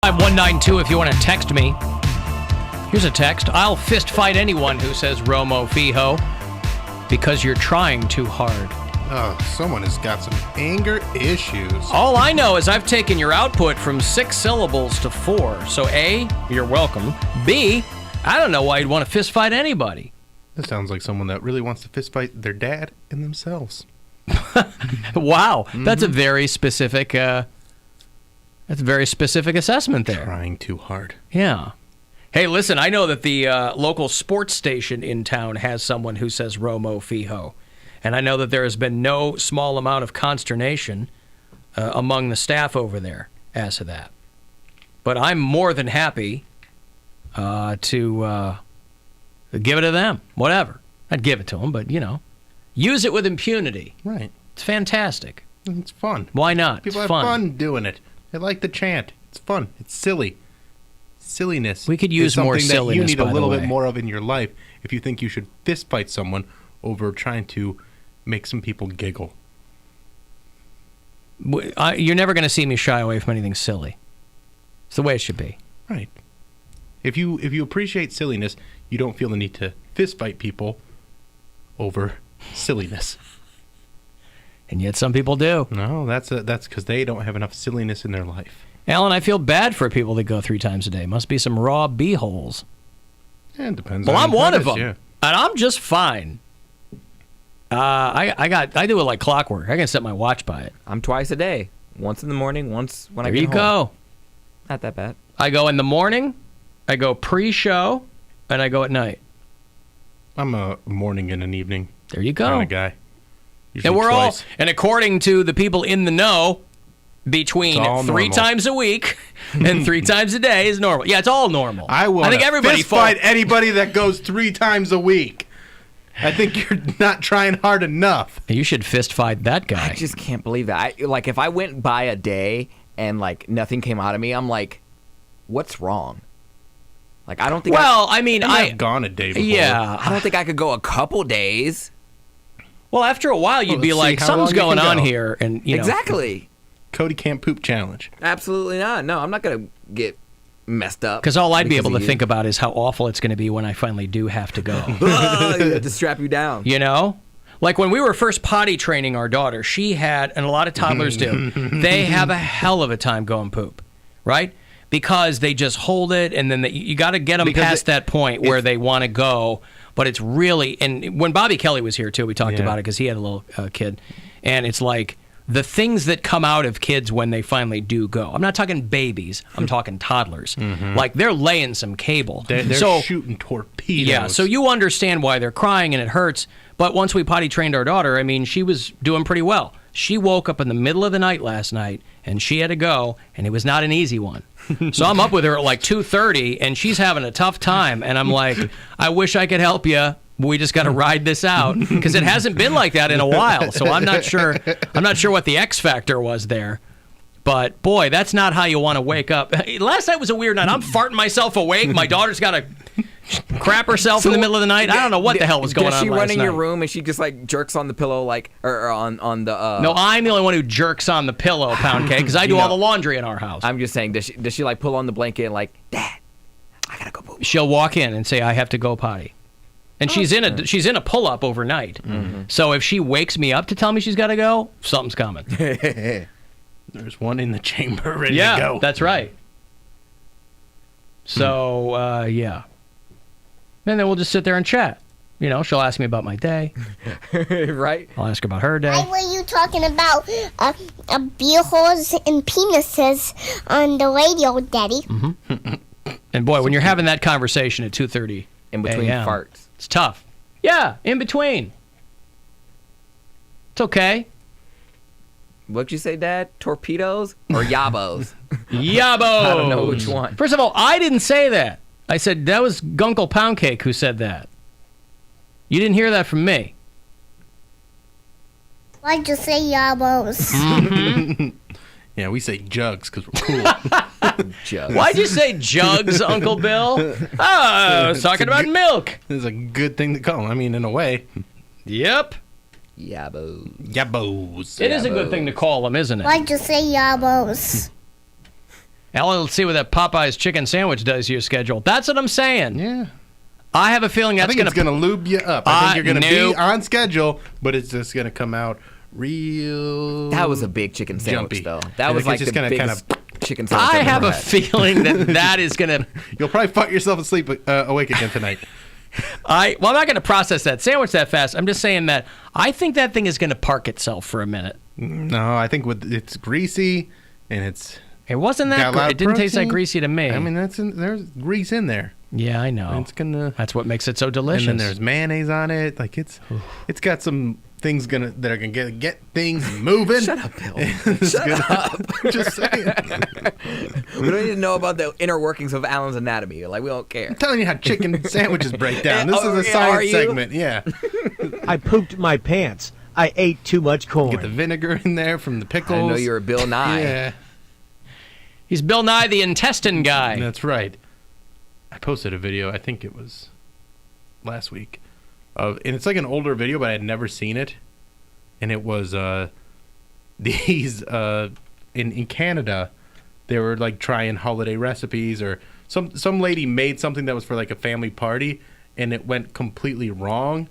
5192 if you want to text me. Here's a text. I'll fist fight anyone who says Romo Fijo because you're trying too hard. Oh, someone has got some anger issues. All I know is I've taken your output from 6 syllables to 4. So A, you're welcome. B, I don't know why you'd want to fist fight anybody. This sounds like someone that really wants to fist fight their dad and themselves. Wow, that's a very specific assessment there. Trying too hard. Yeah. Hey, listen, I know that the local sports station in town has someone who says Romo Fijo. And I know that there has been no small amount of consternation among the staff over there as to that. But I'm more than happy to give it to them. Whatever. I'd give it to them, but, use it with impunity. Right. It's fantastic. It's fun. Why not? People it's have fun doing it. They like the chant. It's fun. It's silly. Silliness. We could use more silliness, that you need a little by the bit more of in your life if you think you should fist fight someone over trying to make some people giggle. You're never going to see me shy away from anything silly. It's the way it should be. Right. If you appreciate silliness, you don't feel the need to fist fight people over silliness. And yet some people do. No, that's because they don't have enough silliness in their life. Alan, I feel bad for people that go 3 times a day. Must be some raw b-holes. Yeah, it depends. Well, I'm one of them, yeah. and I'm just fine. I do it like clockwork. I can set my watch by it. I'm twice a day. Once in the morning, once when I get home. There you go. Not that bad. I go in the morning, I go pre-show, and I go at night. I'm a morning and an evening. There you go. Kind of guy. And we're twice. And according to the people in the know, between 3 times a week and 3 times a day is normal. Yeah, it's all normal. I think everybody fist fight anybody that goes 3 times a week. I think you're not trying hard enough. You should fist fight that guy. I just can't believe that. If I went by a day and nothing came out of me, I'm like, what's wrong? I don't think. Well, I've gone a day before. Yeah, I don't think I could go a couple days. Well, after a while, you'd be like, something's going on here, and exactly. Cody can't poop challenge. Absolutely not. No, I'm not gonna get messed up. Because all I'd be able to think about is how awful it's going to be when I finally do have to go. To strap you down. Like when we were first potty training our daughter, she had, and a lot of toddlers do, they have a hell of a time going poop, right? Because they just hold it, and then you got to get them past that point where they want to go. But it's really, and when Bobby Kelly was here too, we talked about it because he had a little kid, and it's like, the things that come out of kids when they finally do go. I'm not talking babies. I'm talking toddlers. Mm-hmm. Like, they're laying some cable. They're shooting torpedoes. Yeah, so you understand why they're crying and it hurts. But once we potty trained our daughter, she was doing pretty well. She woke up in the middle of the night last night, and she had to go, and it was not an easy one. So I'm up with her at 2:30, and she's having a tough time. And I'm like, I wish I could help you. We just got to ride this out because it hasn't been like that in a while. So I'm not sure what the X factor was there. But boy, that's not how you want to wake up. Last night was a weird night. I'm farting myself awake. My daughter's got to crap herself in the middle of the night. I don't know what the hell was going on last night. Does she run in your room and she just jerks on the pillow or on the? No, I'm the only one who jerks on the pillow, Poundcake, because I do all the laundry in our house. I'm just saying, does she pull on the blanket and Dad, I gotta go poop? She'll walk in and say, I have to go potty. And she's in a pull-up overnight. Mm-hmm. So if she wakes me up to tell me she's got to go, something's coming. There's one in the chamber ready to go. Yeah, that's right. So, yeah. And then we'll just sit there and chat. She'll ask me about my day. Right. I'll ask her about her day. Why were you talking about beer holes and penises on the radio, Daddy? Mm-hmm. And boy, when you're having that conversation at 2:30 in between farts. It's tough. Yeah, in between. It's okay. What'd you say, Dad? Torpedoes or yabos? Yabos. I don't know which one. First of all, I didn't say that. I said that was Gunkle Poundcake who said that. You didn't hear that from me. Why'd you say yabos? Mm-hmm. Yeah, we say jugs because we're cool. Jugs. Why'd you say jugs, Uncle Bill? I was talking about milk. It's a good thing to call them. In a way. Yep. Yabos. It is a good thing to call them, isn't it? Why'd you say yabos? Alan, let's see what that Popeye's chicken sandwich does to your schedule. That's what I'm saying. Yeah. I have a feeling I that's think it's going to lube you up. I think you're going to nope. be on schedule, but it's just going to come out real. That was a big chicken sandwich, jumpy. though. That And was it's like just the gonna biggest kind chicken sandwich I I've have ever a had. feeling that is going to. You'll probably fuck yourself asleep awake again tonight. I'm not going to process that sandwich that fast. I'm just saying that I think that thing is going to park itself for a minute. No, I think it's greasy and it's. It wasn't got a that. lot of It didn't taste that protein. greasy to me. I mean, there's grease in there. yeah, I know. It's gonna. That's what makes it so delicious. And then there's mayonnaise on it. Like it's got some things that are gonna get things moving. Shut up, Bill. Shut up. Just saying. We don't need to know about the inner workings of Alan's anatomy. Like, we don't care. I'm telling you how chicken sandwiches break down. This Oh, is a yeah, are science you? segment. Yeah. I pooped my pants. I ate too much corn. Get the vinegar in there from the pickles. I know you're a Bill Nye. Yeah. He's Bill Nye the intestine guy. That's right. I posted a video, I think it was last week, and it's like an older video, but I had never seen it. And it was these in Canada, they were like trying holiday recipes, or some lady made something that was for like a family party, and it went completely wrong.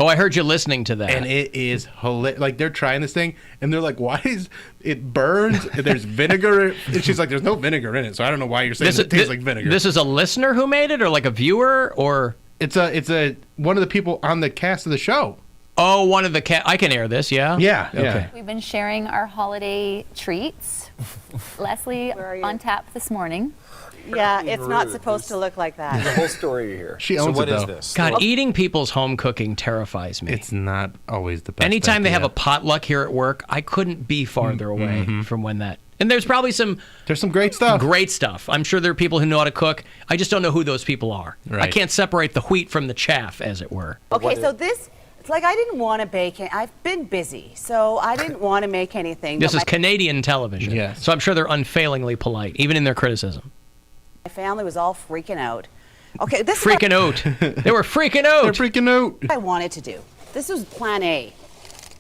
Oh, I heard you listening to that. And it is hilarious. Like, they're trying this thing, and they're like, why is it burns? And there's vinegar. And she's like, there's no vinegar in it, so I don't know why you're saying it tastes like vinegar. This is a listener who made it, or like a viewer, or It's one of the people on the cast of the show. one of the I can air this, yeah. Yeah. Okay. We've been sharing our holiday treats. Leslie on tap this morning. Yeah, it's not supposed to look like that. The whole story here. She owns so what it, is though. this? God, eating people's home cooking terrifies me. It's not always the best. Anytime they have a idea. potluck here at work, I couldn't be farther away from when that. And there's probably some There's some great stuff. great stuff. I'm sure there are people who know how to cook. I just don't know who those people are. I Right. can't separate the wheat from the chaff, as it were. Okay, so this, it's like I didn't want to bake it. I've been busy, so I didn't want to make anything. This but is Canadian television. Yes. So I'm sure they're unfailingly polite, even in their criticism. my family was all freaking out. Okay, this is Freaking out. They were freaking out. They're freaking out. what I wanted to do. This was plan A.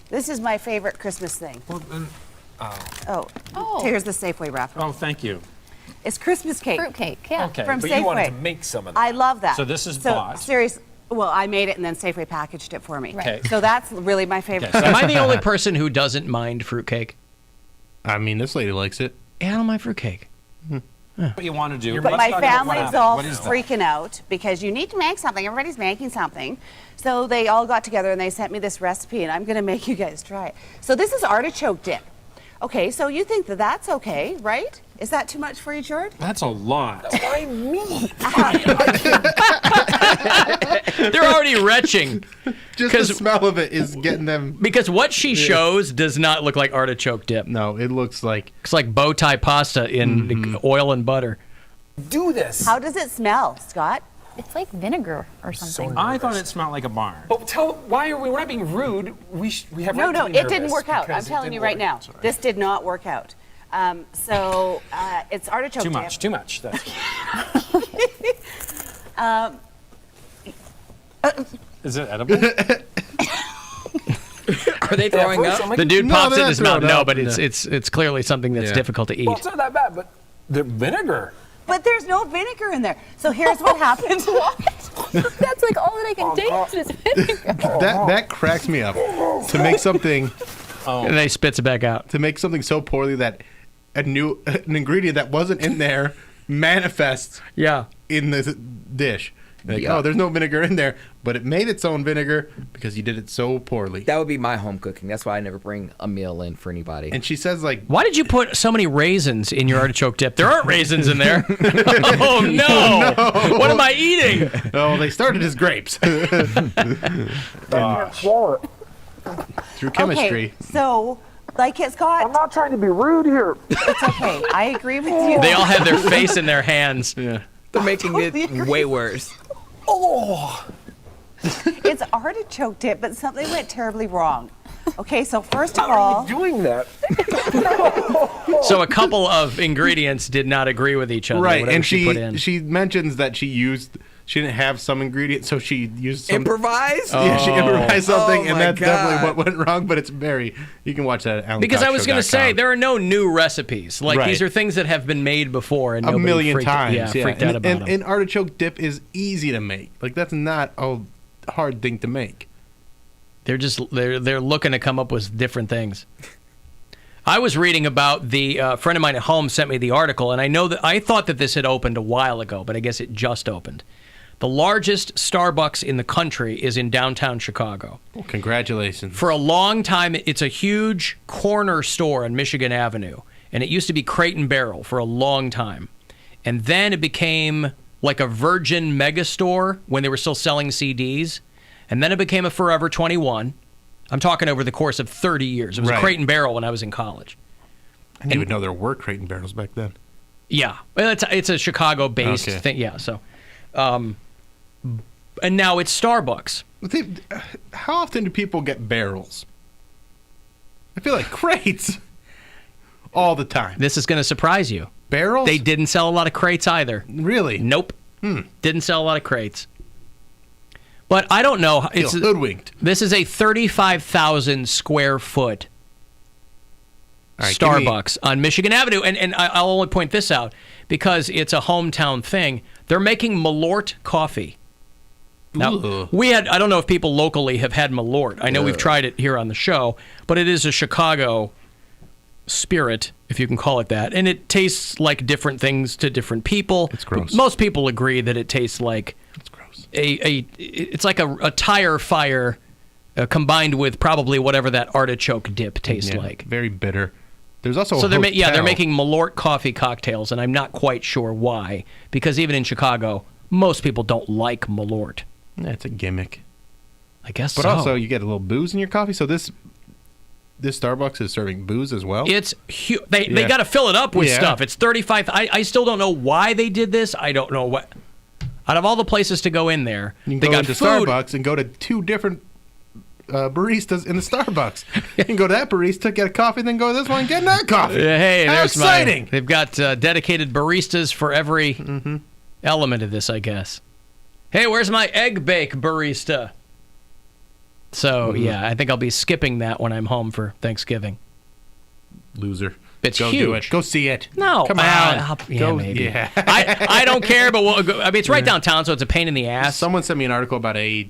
This is my favorite Christmas thing. Well, then, Oh, here's the Safeway wrapper. oh, thank you. It's Christmas cake. Fruitcake, yeah. Okay, From but you wanted Safeway. to make some of that. I love that. So this is bought. Serious. Well, I made it and then Safeway packaged it for me. Right. Okay. So that's really my favorite. Okay, so Am I the only person who doesn't mind fruitcake? I mean, this lady likes it. Yeah, I don't mind fruitcake. What you want to do. But Let's my talk about what family's happened. all What is that? freaking out because you need to make something. Everybody's making something. So they all got together and they sent me this recipe, and I'm going to make you guys try it. So this is artichoke dip. Okay, so you think that that's okay, right? Is that too much for you, George? That's a lot. Why me? They're already retching. Just 'Cause- the smell of it is getting them. Because what she shows does not look like artichoke dip. No, it looks like. It's like bow tie pasta in oil and butter. Do this. How does it smell, Scott? It's like vinegar or something. I thought it smelled like a barn. But why are we? We're not being rude. We have. No, right to no, be it didn't nervous work out. I'm because it telling you didn't right now. work. Sorry. This did not work out. So it's artichoke Too dip. much. Too much. That's. Is it edible? Are they throwing up? The dude No, pops they're it in not his mouth. throwing No, up. but it's clearly something that's Yeah. difficult to eat. Well, it's not that bad, but the vinegar. But there's no vinegar in there. So here's what happened. That's like all that I can taste is vinegar. That cracks me up. To make something And then he spits it back out. so poorly that an ingredient that wasn't in there manifests Yeah. in the dish. Like, Yeah. oh, there's no vinegar in there, but it made its own vinegar because you did it so poorly. That would be my home cooking. That's why I never bring a meal in for anybody. And she says, like, Why did you put so many raisins in your artichoke dip? There aren't raisins in there. Oh, no. What am I eating? oh, they started as grapes. Through chemistry. Okay, so like it's got. not trying to be rude here. It's okay. I agree with you. They all have their face in their hands. Yeah. They're making totally it agree. way worse. It's artichoke dip, but something went terribly wrong. Okay, so first of all, Doing that. So a couple of ingredients did not agree with each other. Right, whatever and she put in. she mentions that she used she didn't have some ingredient, so she used some. Improvise? Yeah, she improvised something, Oh, and my that's definitely God. what went wrong. But it's very. You can watch that at Because I was going to say, AlanCoxShow.com. there are no new recipes. Like, Right. these are things that have been made before and a nobody million freaked, times. freaked out about them. And artichoke dip is easy to make. Like that's not a hard thing to make. They're looking to come up with different things. I was reading about a friend of mine at home sent me the article, and I thought that this had opened a while ago, but I guess it just opened. The largest Starbucks in the country is in downtown Chicago. Well, congratulations. For a long time, it's a huge corner store on Michigan Avenue, and it used to be Crate and Barrel for a long time. And then it became like a Virgin mega store when they were still selling CDs, and then it became a Forever 21. I'm talking over the course of 30 years. It was Right. a Crate and Barrel when I was in college. I didn't even know there were Crate and Barrels back then. Yeah, well, it's a Chicago-based Okay. thing. Yeah, so, and now it's Starbucks. How often do people get barrels? I feel like crates all the time. This is going to surprise you. Barrels? They didn't sell a lot of crates either. Really? Nope. Didn't sell a lot of crates. But I don't know. Feel hoodwinked. This is a 35,000 square foot All right, give me- Starbucks on Michigan Avenue. And I'll only point this out because it's a hometown thing. They're making Malort coffee. Now, Ugh. I don't know if people locally have had Malort. I know we've tried it here on the show, but it is a Chicago spirit, if you can call it that. And it tastes like different things to different people. It's gross. But most people agree that it tastes like It's gross. it's like a tire fire combined with probably whatever that artichoke dip tastes Yeah, like. very bitter. There's also So a they're hotel. making Malort coffee cocktails, and I'm not quite sure why. Because even in Chicago, most people don't like Malort. Yeah, it's a gimmick. I guess But so. also, you get a little booze in your coffee. So this Starbucks is serving booze as well. It's huge. They Yeah. got to fill it up with Yeah. stuff. It's 35. I still don't know why they did this. I don't know what. Out of all the places to go in there, You they can go got into food. Starbucks and go to two different baristas in the Starbucks. You can go to that barista, get a coffee, then go to this one and get that coffee. Hey, How there's exciting! They've got dedicated baristas for every element of this, I guess. Hey, where's my egg bake barista? So, yeah, I think I'll be skipping that when I'm home for Thanksgiving. Loser. It's go do huge. it. Go see it. No. Come on. Yeah, go, maybe. Yeah. I don't care, but it's right downtown, so it's a pain in the ass. Someone sent me an article about a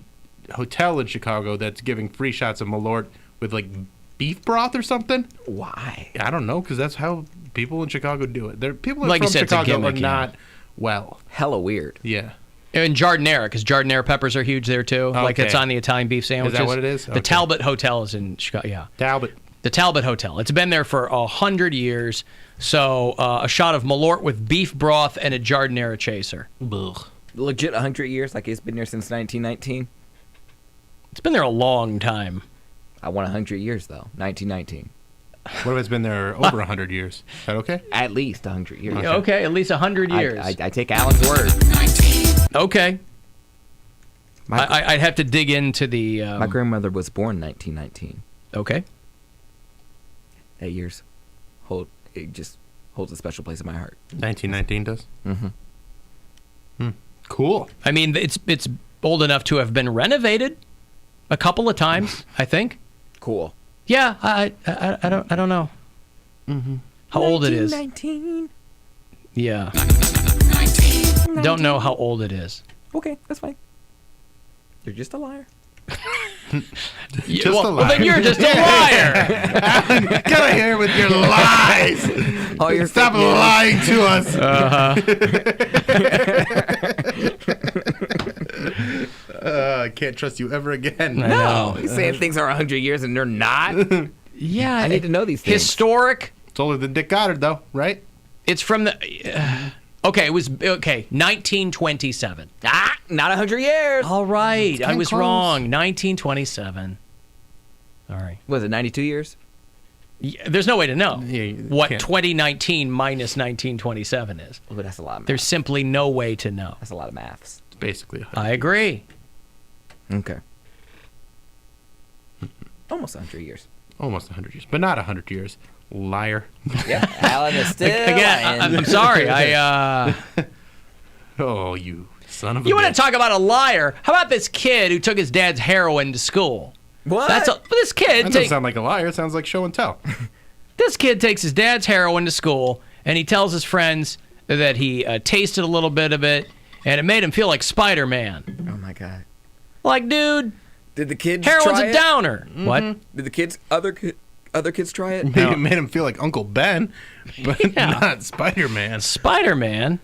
hotel in Chicago that's giving free shots of Malort with like beef broth or something. Why? I don't know, because that's how people in Chicago do it. People Like you from said, it's a Chicago gimmick, are yeah. not well. Hella weird. Yeah. And Jardinera, because Jardinera peppers are huge there, too. Like, Okay. it's on the Italian beef sandwiches. what it is? The Okay. Talbot Hotel is in Chicago, yeah. Talbot. The Talbot Hotel. It's been there for 100 years. So a shot of Malort with beef broth and a Jardinera chaser. Legit 100 years? Like it's been there since 1919? It's been there a long time. I want 100 years, though. 1919. What if it's been there over 100 years? Is that okay? At least 100 years. Okay, at least 100 years. I take Alan's word. Okay. My, I'd have to dig into the... my grandmother was born 1919. Okay. That year's it just holds a special place in my heart. 1919 does? Cool. I mean, it's old enough to have been renovated a couple of times, I think. Cool. Yeah, I don't know how old it is. 1919. Yeah. Don't know how old it is. Okay, that's fine. You're just a liar. Just a Well, then liar. you're just a liar. Get out of here with your lies. Oh, you're Stop fake news. lying to us. I can't trust you ever again. No, he's saying things are 100 years and they're not. Yeah, I need to know these things. Historic. It's older than Dick Goddard, though, right? It's from the. Okay, it was 1927. Not 100 years. All right, I kinda was close. wrong. 1927. Sorry. Was it 92 years? There's no way to know Yeah, you what can't. 2019 minus 1927 is. Oh, that's a lot of math. There's simply no way to know. That's a lot of maths. It's basically. I agree. Okay. Almost 100 years. Almost 100 years, but not 100 years. Liar. Yeah, Alan is still Again, lying. I'm sorry. Oh, you Son of a You want bitch. to talk about a liar? How about this kid who took his dad's heroin to school? What? This kid That doesn't sound like a liar. It sounds like show and tell. This kid takes his dad's heroin to school, and he tells his friends that he tasted a little bit of it, and it made him feel like Spider-Man. Oh my god. Like, dude, Did the kids heroin's try a it? downer. What? Did the kids other kids try it? It made him feel like Uncle Ben, but not Spider-Man. Spider-Man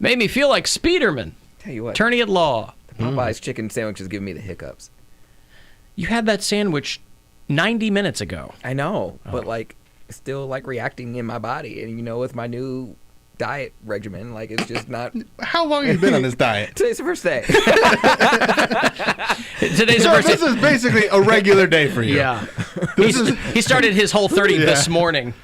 made me feel like Speederman, Tell you what, attorney at law. Popeye's chicken sandwich is giving me the hiccups. You had that sandwich 90 minutes ago. I know, but like, it's still like reacting in my body, and with my new diet regimen, like it's just not. How long have you been on this diet? Today's the first day. Today's the So first this day. is basically a regular day for you. Yeah. He started his whole 30 this morning.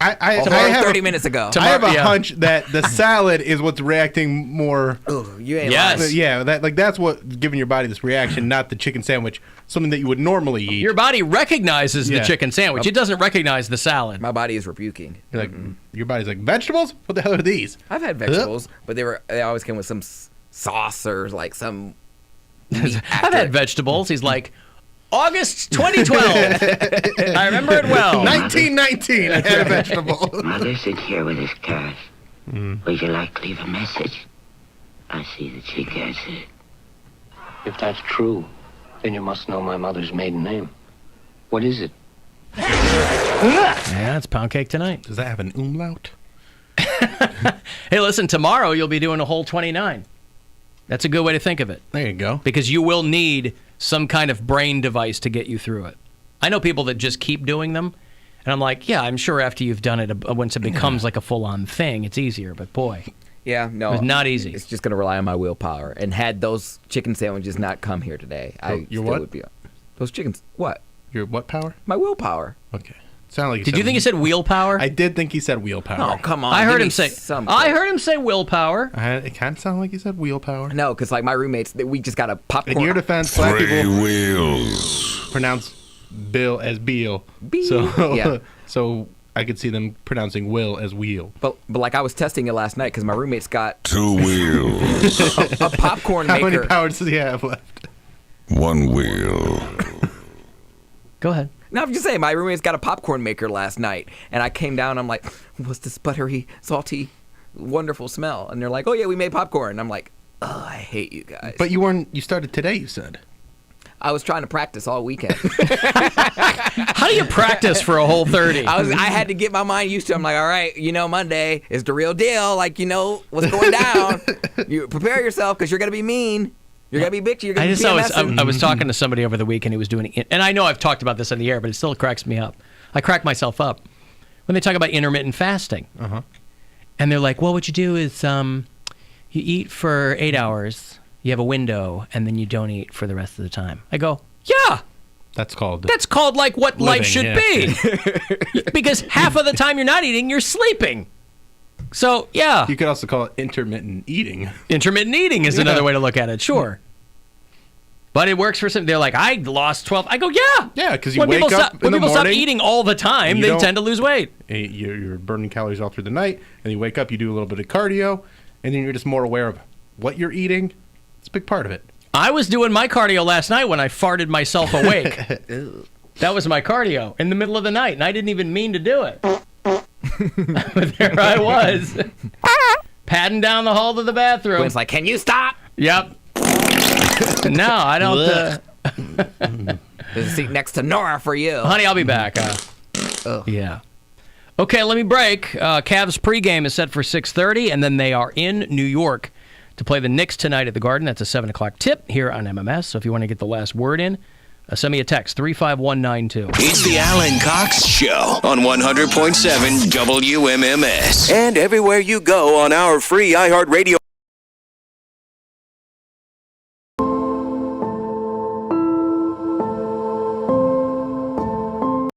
I Over have 30 a, minutes ago. I have a yeah. hunch that the salad is what's reacting more. Ooh, you ain't Yes. lying. Yeah, that's what giving your body this reaction, not the chicken sandwich, something that you would normally eat. Your body recognizes the Yeah. chicken sandwich. It doesn't recognize the salad. My body is rebuking. You're like, your body's like, vegetables? What the hell are these? I've had vegetables, but they always came with some sauce or like some. meat I've after had it. vegetables. He's like, August 2012. I remember it well. 1919, I had a vegetable. Mother, sit here with this cat. Would you like to leave a message? I see that she gets it. If that's true, then you must know my mother's maiden name. What is it? Yeah, it's pound cake tonight. Does that have an umlaut? Hey, listen, tomorrow you'll be doing a whole 29. That's a good way to think of it. There you go. Because you will need some kind of brain device to get you through it. I know people that just keep doing them, and I'm like, yeah, I'm sure after you've done it, once it becomes like a full-on thing, it's easier. But boy, Yeah, no. it's not easy. It's just going to rely on my willpower. And had those chicken sandwiches not come here today, I your still what? would be. Those chickens. What? Your what power? My willpower. Okay. Sound like Did you think he said wheel power? I did think he said wheel power. Oh, come on. I give heard me him say. something. I heard him say willpower. It kind of sounded like he said wheel power. No, because like my roommates, we just got a popcorn. In your defense, black people wheels. pronounce Bill as Beal. Beal. So, Yeah. so I could see them pronouncing Will as wheel. But like I was testing it last night because my roommate's got 2 wheels. a popcorn How maker. many powers does he have left? 1 wheel. Go ahead. No, I'm just saying, my roommate's got a popcorn maker last night, and I came down, I'm like, what's this buttery, salty, wonderful smell? And they're like, oh yeah, we made popcorn. And I'm like, oh, I hate you guys. But you started today, you said. I was trying to practice all weekend. How do you practice for a whole 30? I had to get my mind used to it. I'm like, all right, Monday is the real deal. Like, what's going down. You prepare yourself because you're going to be mean. You're going to be bitchy. You're going to be I was talking to somebody over the weekend who was doing it. And I know I've talked about this on the air, but it still cracks me up. I crack myself up when they talk about intermittent fasting. Uh-huh. And they're like, well, what you do is you eat for 8 hours, you have a window, and then you don't eat for the rest of the time. I go, yeah. That's called like what living, life should yeah. be. Because half of the time you're not eating, you're sleeping. So, yeah. You could also call it intermittent eating. Intermittent eating is another way to look at it, sure. But it works for some. They're like, I lost 12. I go, yeah. Yeah, because you When wake people up stop, in when the people morning. stop eating all the time, you they don't- tend to lose weight. You're burning calories all through the night, and you wake up, you do a little bit of cardio, and then you're just more aware of what you're eating. It's a big part of it. I was doing my cardio last night when I farted myself awake. That was my cardio in the middle of the night, and I didn't even mean to do it. But there I was, padding down the hall to the bathroom. It's like, can you stop? Yep. No, I don't. There's a seat next to Nora for you. Honey, I'll be back. Yeah. Okay, let me break. Cavs pregame is set for 6:30, and then they are in New York to play the Knicks tonight at the Garden. That's a 7 o'clock tip here on MMS. So if you want to get the last word in, send me a text, 35192. It's the Alan Cox Show on 100.7 WMMS. And everywhere you go on our free iHeartRadio